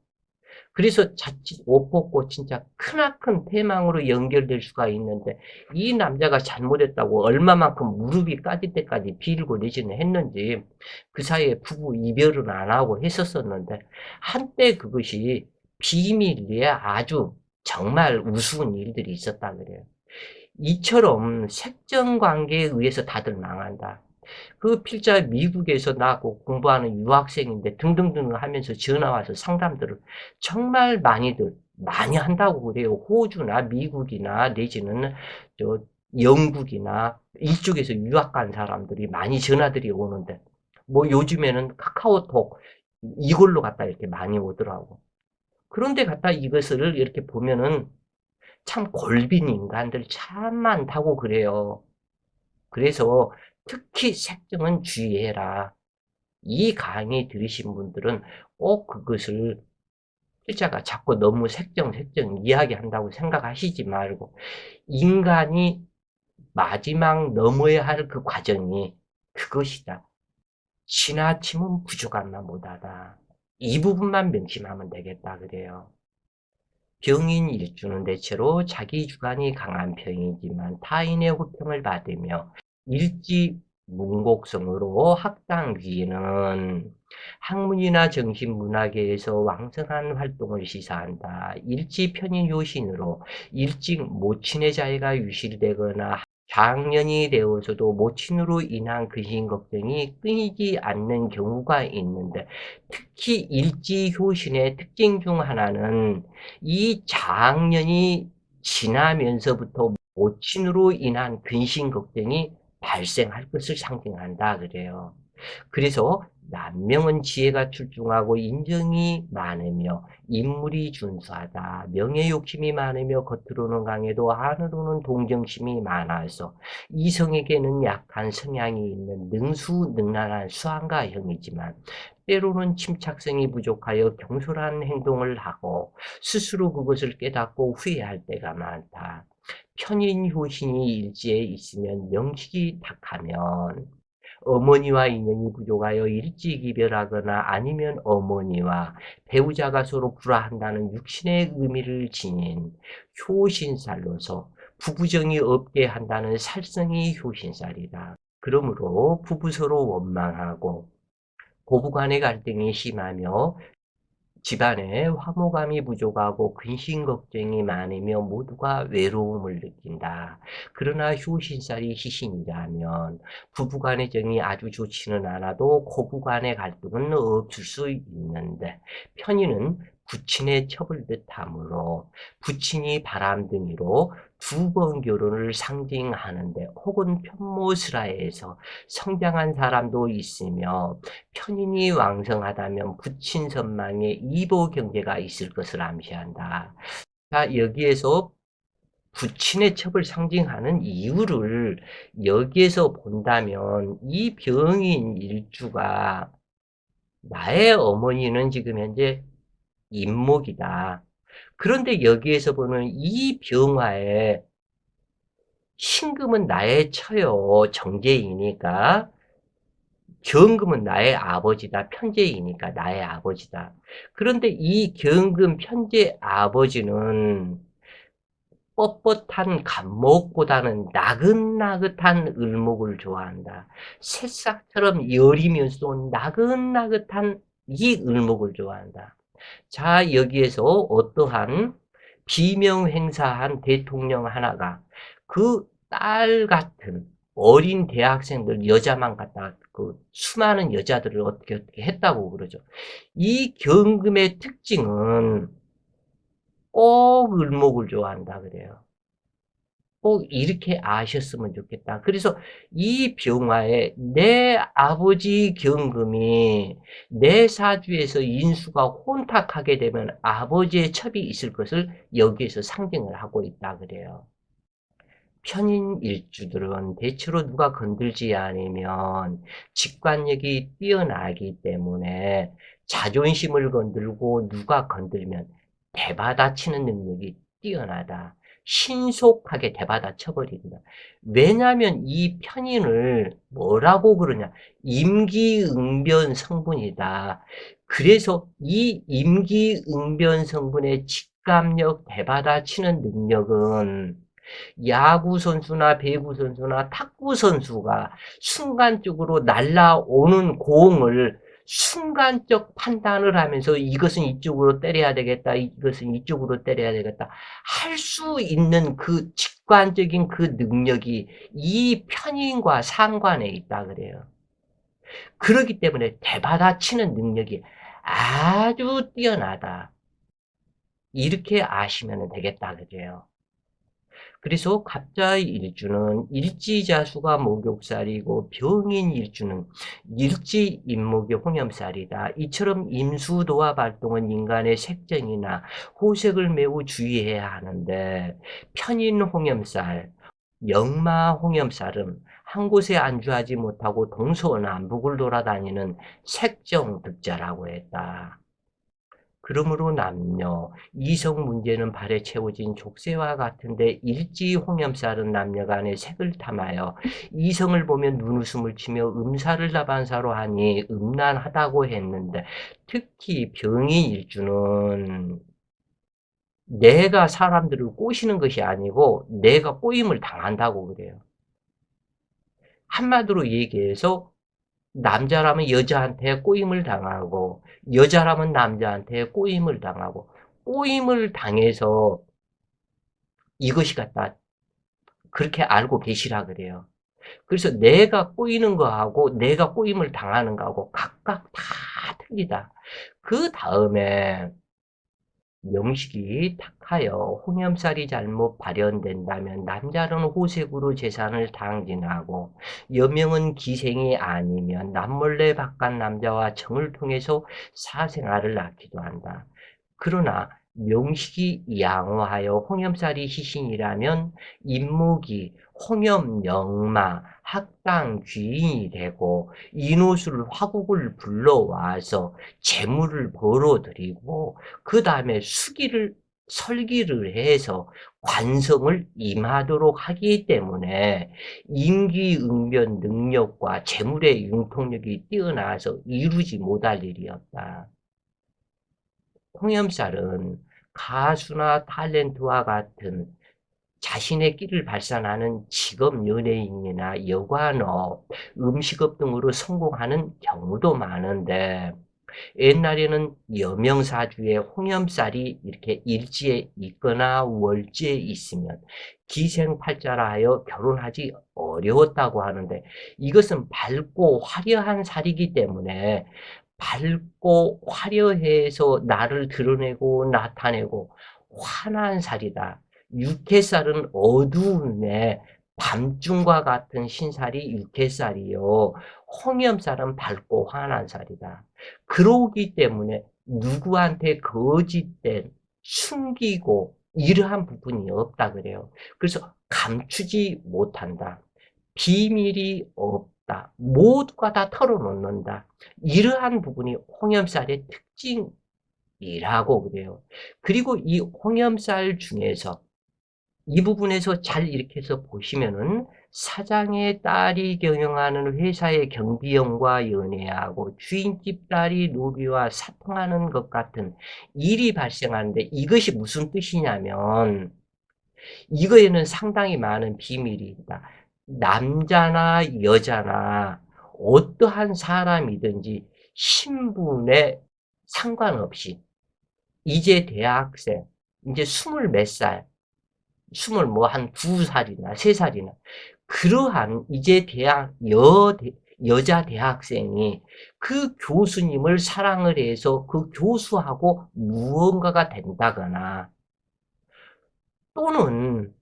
그래서 자칫 옷 벗고 진짜 크나큰 패망으로 연결될 수가 있는데 이 남자가 잘못했다고 얼마만큼 무릎이 까질 때까지 빌고 내지는 했는지 그 사이에 부부 이별은 안 하고 했었었는데 한때 그것이 비밀리에 아주 정말 우스운 일들이 있었다 그래요. 이처럼 색정 관계에 의해서 다들 망한다. 그 필자 미국에서 나고 공부하는 유학생인데 등등등 하면서 전화 와서 상담들을 정말 많이들 많이 한다고 그래요. 호주나 미국이나 내지는 저 영국이나 이쪽에서 유학 간 사람들이 많이 전화들이 오는데 뭐 요즘에는 카카오톡 이걸로 갖다 이렇게 많이 오더라고. 그런데 갖다 이것을 이렇게 보면은 참 골빈 인간들 참 많다고 그래요. 그래서 특히 색정은 주의해라. 이 강의 들으신 분들은 꼭 그것을 필자가 자꾸 너무 색정 이야기한다고 생각하시지 말고 인간이 마지막 넘어야 할 그 과정이 그것이다. 지나침은 부족함만 못하다. 이 부분만 명심하면 되겠다 그래요. 병인 일주는 대체로 자기 주관이 강한 편이지만 타인의 호평을 받으며 일지 문곡성으로 학당귀는 학문이나 정신문화계에서 왕성한 활동을 시사한다. 일지 편인 요신으로 일찍 모친의 자리가 유실되거나 장년이 되어서도 모친으로 인한 근심 걱정이 끊이지 않는 경우가 있는데 특히 일지 효신의 특징 중 하나는 이 장년이 지나면서부터 모친으로 인한 근심 걱정이 발생할 것을 상징한다 그래요. 그래서 남명은 지혜가 출중하고 인정이 많으며 인물이 준수하다. 명예 욕심이 많으며 겉으로는 강해도 안으로는 동정심이 많아서 이성에게는 약한 성향이 있는 능수능란한 수한가 형이지만 때로는 침착성이 부족하여 경솔한 행동을 하고 스스로 그것을 깨닫고 후회할 때가 많다. 편인 효신이 일지에 있으면 명식이 탁하면 어머니와 인연이 부족하여 일찍 이별하거나 아니면 어머니와 배우자가 서로 불화한다는 육신의 의미를 지닌 효신살로서 부부정이 없게 한다는 살성이 효신살이다. 그러므로 부부 서로 원망하고 고부간의 갈등이 심하며 집안에 화목함이 부족하고 근심 걱정이 많으며 모두가 외로움을 느낀다. 그러나 효신살이 희신이라면 부부간의 정이 아주 좋지는 않아도 고부간의 갈등은 없을 수 있는데 편인은 부친의 첩을 뜻하므로 부친이 바람둥이로 두 번 결혼을 상징하는데 혹은 편모스라에서 성장한 사람도 있으며 편인이 왕성하다면 부친 선망에 이보 경제가 있을 것을 암시한다. 자, 여기에서 부친의 첩을 상징하는 이유를 여기에서 본다면 이 병인 일주가 나의 어머니는 지금 현재 임목이다. 그런데 여기에서 보는 이 병화에 신금은 나의 처요, 정제이니까 경금은 나의 아버지다. 편제이니까 나의 아버지다. 그런데 이 경금 편제 아버지는 뻣뻣한 갑목보다는 나긋나긋한 을목을 좋아한다. 새싹처럼 여리면서도 나긋나긋한 이 을목을 좋아한다. 자, 여기에서 어떠한 비명행사한 대통령 하나가 그 딸 같은 어린 대학생들 여자만 갖다 그 수많은 여자들을 어떻게 했다고 그러죠. 이 경금의 특징은 꼭 을목을 좋아한다 그래요. 꼭 이렇게 아셨으면 좋겠다. 그래서 이 병화에 내 아버지 경금이 내 사주에서 인수가 혼탁하게 되면 아버지의 첩이 있을 것을 여기에서 상징을 하고 있다 그래요. 편인 일주들은 대체로 누가 건들지 않으면 직관력이 뛰어나기 때문에 자존심을 건들고 누가 건들면 대받아치는 능력이 뛰어나다. 신속하게 대받아쳐버린다. 왜냐하면 이 편인을 뭐라고 그러냐. 임기응변 성분이다. 그래서 이 임기응변 성분의 직감력, 대받아치는 능력은 야구 선수나 배구 선수나 탁구 선수가 순간적으로 날아오는 공을 순간적 판단을 하면서 이것은 이쪽으로 때려야 되겠다, 이것은 이쪽으로 때려야 되겠다 할 수 있는 그 직관적인 그 능력이 이 편인과 상관에 있다 그래요. 그렇기 때문에 대받아치는 능력이 아주 뛰어나다. 이렇게 아시면 되겠다 그래요. 그래서 갑자의 일주는 일지자수가 목욕살이고 병인 일주는 일지임목의 홍염살이다. 이처럼 임수도화 발동은 인간의 색정이나 호색을 매우 주의해야 하는데 편인 홍염살, 역마 홍염살은 한 곳에 안주하지 못하고 동서남북을 돌아다니는 색정득자라고 했다. 그러므로 남녀, 이성 문제는 발에 채워진 족쇄와 같은데 일지 홍염살은 남녀 간의 색을 탐하여 이성을 보면 눈웃음을 치며 음사를 다반사로 하니 음란하다고 했는데 특히 병인 일주는 내가 사람들을 꼬시는 것이 아니고 내가 꼬임을 당한다고 그래요. 한마디로 얘기해서 남자라면 여자한테 꼬임을 당하고 여자라면 남자한테 꼬임을 당하고 꼬임을 당해서 이것이 같다 그렇게 알고 계시라 그래요. 그래서 내가 꼬이는 거하고 내가 꼬임을 당하는 거하고 각각 다 틀리다. 그 다음에 명식이 탁하여 홍염살이 잘못 발현된다면 남자는 호색으로 재산을 당진하고 여명은 기생이 아니면 남몰래 바깥 남자와 정을 통해서 사생아를 낳기도 한다. 그러나 명식이 양호하여 홍염살이 희신이라면 임목이 홍염영마 학당 귀인이 되고 인호술 화국을 불러와서 재물을 벌어들이고 그 다음에 수기를 설기를 해서 관성을 임하도록 하기 때문에 임기응변 능력과 재물의 융통력이 뛰어나서 이루지 못할 일이었다. 홍염살은 가수나 탤런트와 같은 자신의 끼를 발산하는 직업 연예인이나 여관업, 음식업 등으로 성공하는 경우도 많은데 옛날에는 여명사주에 홍염살이 이렇게 일지에 있거나 월지에 있으면 기생팔자라 하여 결혼하지 어려웠다고 하는데 이것은 밝고 화려한 살이기 때문에 밝고 화려해서 나를 드러내고 나타내고 환한 살이다. 육해살은 어두움에 밤중과 같은 신살이 육해살이요. 홍염살은 밝고 환한 살이다. 그러기 때문에 누구한테 거짓된 숨기고 이러한 부분이 없다 그래요. 그래서 감추지 못한다. 비밀이 없다. 모두가 다 털어놓는다. 이러한 부분이 홍염살의 특징이라고 그래요. 그리고 이 홍염살 중에서 이 부분에서 잘 이렇게 해서 보시면은 사장의 딸이 경영하는 회사의 경비원과 연애하고 주인집 딸이 노비와 사통하는 것 같은 일이 발생하는데 이것이 무슨 뜻이냐면 이거에는 상당히 많은 비밀이 있다. 남자나 여자나 어떠한 사람이든지 신분에 상관없이 이제 대학생, 이제 스물 몇 살, 스물 뭐 한 두 살이나 세 살이나 그러한 이제 여자 대학생이 그 교수님을 사랑을 해서 그 교수하고 무언가가 된다거나 또는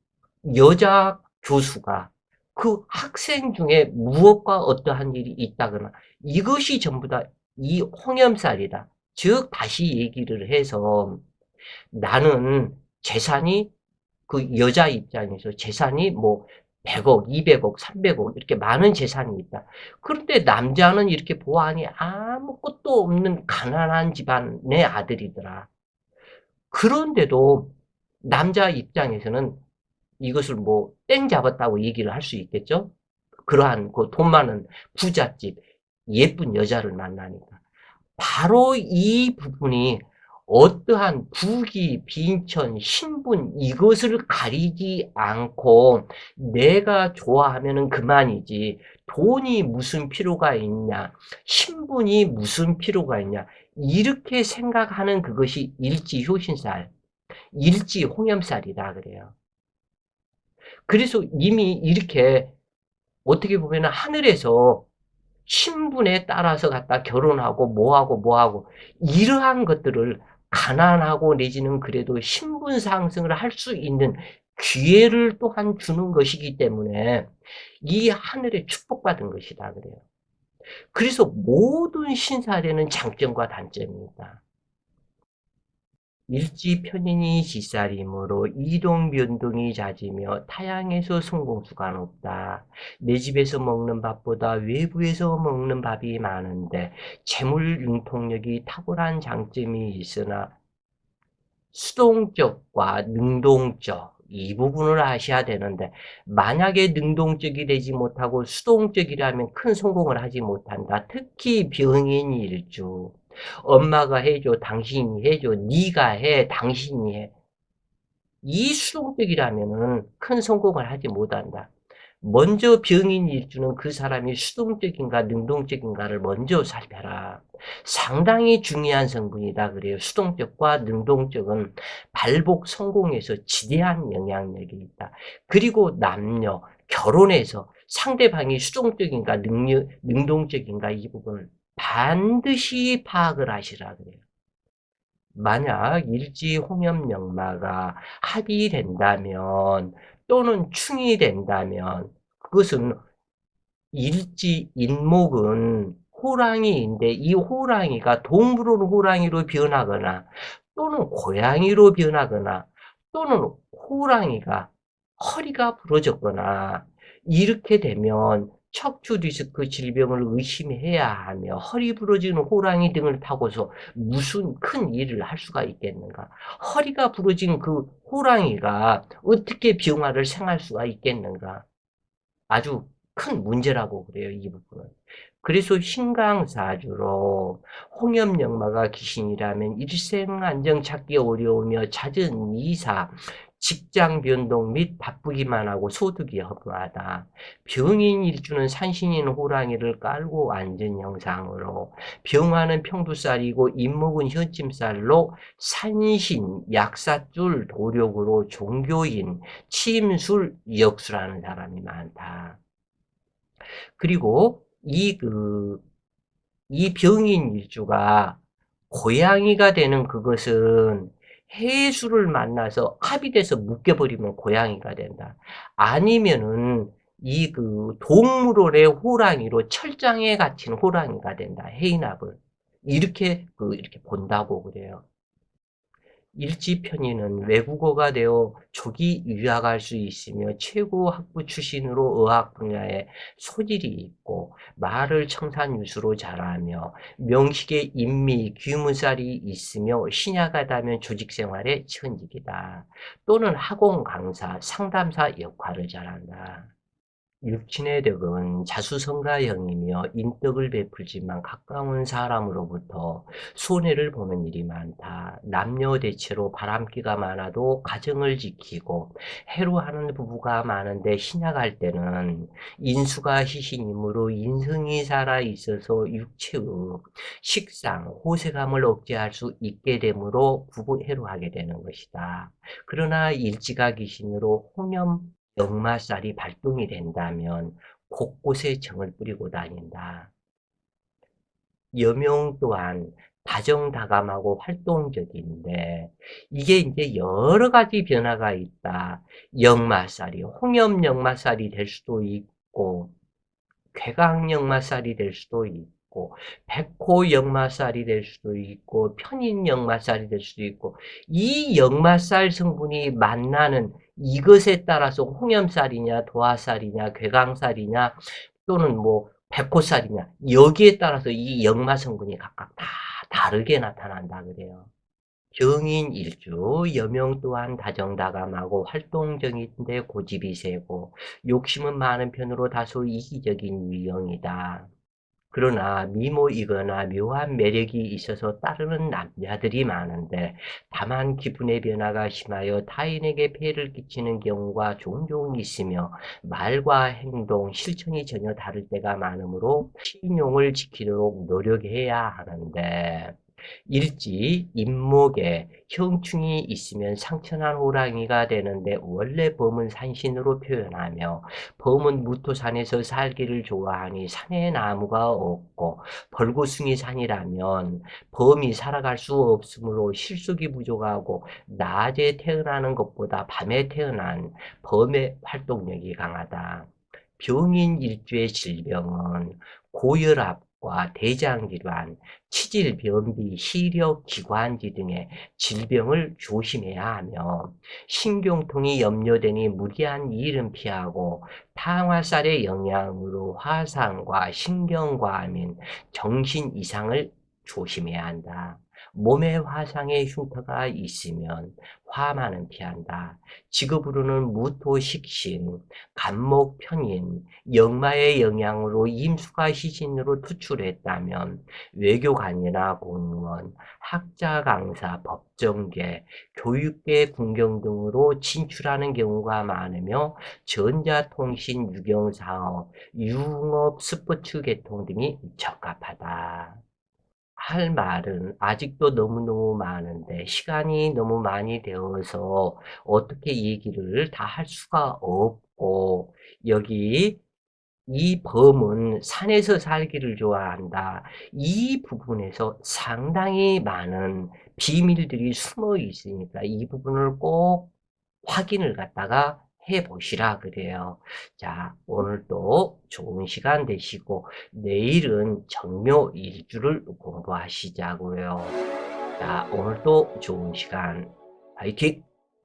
여자 교수가 그 학생 중에 무엇과 어떠한 일이 있다거나 이것이 전부 다 이 홍염살이다. 즉 다시 얘기를 해서 나는 재산이 그 여자 입장에서 재산이 뭐 100억, 200억, 300억 이렇게 많은 재산이 있다. 그런데 남자는 이렇게 보아하니 아무것도 없는 가난한 집안의 아들이더라. 그런데도 남자 입장에서는 이것을 뭐 땡 잡았다고 얘기를 할 수 있겠죠? 그러한 그 돈 많은 부잣집 예쁜 여자를 만나니까. 바로 이 부분이 어떠한 부귀, 빈천, 신분 이것을 가리지 않고 내가 좋아하면은 그만이지 돈이 무슨 필요가 있냐, 신분이 무슨 필요가 있냐 이렇게 생각하는 그것이 일지효신살, 일지홍염살이다 그래요. 그래서 이미 이렇게 어떻게 보면 하늘에서 신분에 따라서 갖다 결혼하고 뭐하고 이러한 것들을 가난하고 내지는 그래도 신분 상승을 할 수 있는 기회를 또한 주는 것이기 때문에 이 하늘에 축복받은 것이다 그래요. 그래서 모든 신살에는 장점과 단점이 있다. 일지 편인이 지살이므로 이동 변동이 잦으며 타향에서 성공수가 높다. 내 집에서 먹는 밥보다 외부에서 먹는 밥이 많은데 재물 융통력이 탁월한 장점이 있으나 수동적과 능동적 이 부분을 아셔야 되는데 만약에 능동적이 되지 못하고 수동적이라면 큰 성공을 하지 못한다. 특히 병인 일주. 엄마가 해줘, 당신이 해줘, 네가 해, 당신이 해. 이 수동적이라면은 큰 성공을 하지 못한다. 먼저 병인 일주는 그 사람이 수동적인가 능동적인가를 먼저 살펴라. 상당히 중요한 성분이다 그래요. 수동적과 능동적은 발복 성공에서 지대한 영향력이 있다. 그리고 남녀, 결혼에서 상대방이 수동적인가 능동적인가 이 부분을 반드시 파악을 하시라 그래요. 만약 일지 홍염역마가 합의된다면 또는 충이 된다면 그것은 일지 인목은 호랑이인데 이 호랑이가 동물원 호랑이로 변하거나 또는 고양이로 변하거나 또는 호랑이가 허리가 부러졌거나 이렇게 되면 척추 디스크 질병을 의심해야 하며 허리 부러지는 호랑이 등을 타고서 무슨 큰 일을 할 수가 있겠는가? 허리가 부러진 그 호랑이가 어떻게 병화를 생할 수가 있겠는가? 아주 큰 문제라고 그래요, 이 부분은. 그래서 신강사주로 홍염역마가 귀신이라면 일생 안정 찾기 어려우며 잦은 이사, 직장 변동 및 바쁘기만 하고 소득이 허무하다. 병인 일주는 산신인 호랑이를 깔고 앉은 형상으로, 병화는 평두살이고 임목은 현침살로 산신, 약사줄, 도력으로 종교인, 침술, 역수라는 사람이 많다. 그리고 이 병인 일주가 고양이가 되는 그것은 해수를 만나서 합이 돼서 묶여버리면 고양이가 된다. 아니면은 동물원의 호랑이로 철장에 갇힌 호랑이가 된다. 해인합을. 이렇게 본다고 그래요. 일지편의는 외국어가 되어 조기 유학할 수 있으며 최고 학부 출신으로 의학 분야에 소질이 있고 말을 청산유수로 잘하며 명식의 인미, 귀무살이 있으며 신약하다면 조직생활에 천직이다. 또는 학원 강사, 상담사 역할을 잘한다. 육친의 덕은 자수성가형이며 인덕을 베풀지만 가까운 사람으로부터 손해를 보는 일이 많다. 남녀 대체로 바람기가 많아도 가정을 지키고 해로하는 부부가 많은데 신약할 때는 인수가 희신이므로 인성이 살아있어서 육체의 식상, 호세감을 억제할 수 있게 되므로 부부 해로하게 되는 것이다. 그러나 일지가 귀신으로 홍염 역마살이 발동이 된다면 곳곳에 정을 뿌리고 다닌다. 여명 또한 다정다감하고 활동적인데 이게 이제 여러 가지 변화가 있다. 역마살이 홍염 역마살이 될 수도 있고 괴강 역마살이 될 수도 있고 백호 역마살이 될 수도 있고 편인 역마살이 될 수도 있고 이 역마살 성분이 만나는 이것에 따라서 홍염살이냐 도화살이냐 괴강살이냐 또는 뭐 백호살이냐 여기에 따라서 이 역마 성분이 각각 다 다르게 나타난다 그래요. 병인 일주, 여명 또한 다정다감하고 활동적인데 고집이 세고 욕심은 많은 편으로 다소 이기적인 유형이다. 그러나 미모이거나 묘한 매력이 있어서 따르는 남자들이 많은데 다만 기분의 변화가 심하여 타인에게 폐해를 끼치는 경우가 종종 있으며 말과 행동, 실천이 전혀 다를 때가 많으므로 신용을 지키도록 노력해야 하는데 일지, 임목에 형충이 있으면 상처난 호랑이가 되는데 원래 범은 산신으로 표현하며 범은 무토산에서 살기를 좋아하니 산에 나무가 없고 벌고숭이 산이라면 범이 살아갈 수 없으므로 실속이 부족하고 낮에 태어나는 것보다 밤에 태어난 범의 활동력이 강하다. 병인 일주의 질병은 고혈압과 대장질환, 치질, 변비, 시력, 기관지 등의 질병을 조심해야 하며 신경통이 염려되니 무리한 일은 피하고 당화살의 영향으로 화상과 신경과민, 정신 이상을 조심해야 한다. 몸에 화상의 흉터가 있으면 화만은 피한다. 직업으로는 무토식신, 간목 편인, 역마의 영향으로 임수가 희신으로 투출했다면 외교관이나 공무원, 학자 강사, 법정계, 교육계 군경 등으로 진출하는 경우가 많으며 전자통신, 유경사업, 유흥업, 스포츠 계통 등이 적합하다. 할 말은 아직도 너무너무 많은데 시간이 너무 많이 되어서 어떻게 얘기를 다 할 수가 없고 여기 이 범은 산에서 살기를 좋아한다. 이 부분에서 상당히 많은 비밀들이 숨어 있으니까 이 부분을 꼭 확인을 갖다가 해 보시라 그래요. 자, 오늘도 좋은 시간 되시고 내일은 정묘 일주를 공부하시자고요. 자, 오늘도 좋은 시간. 화이팅!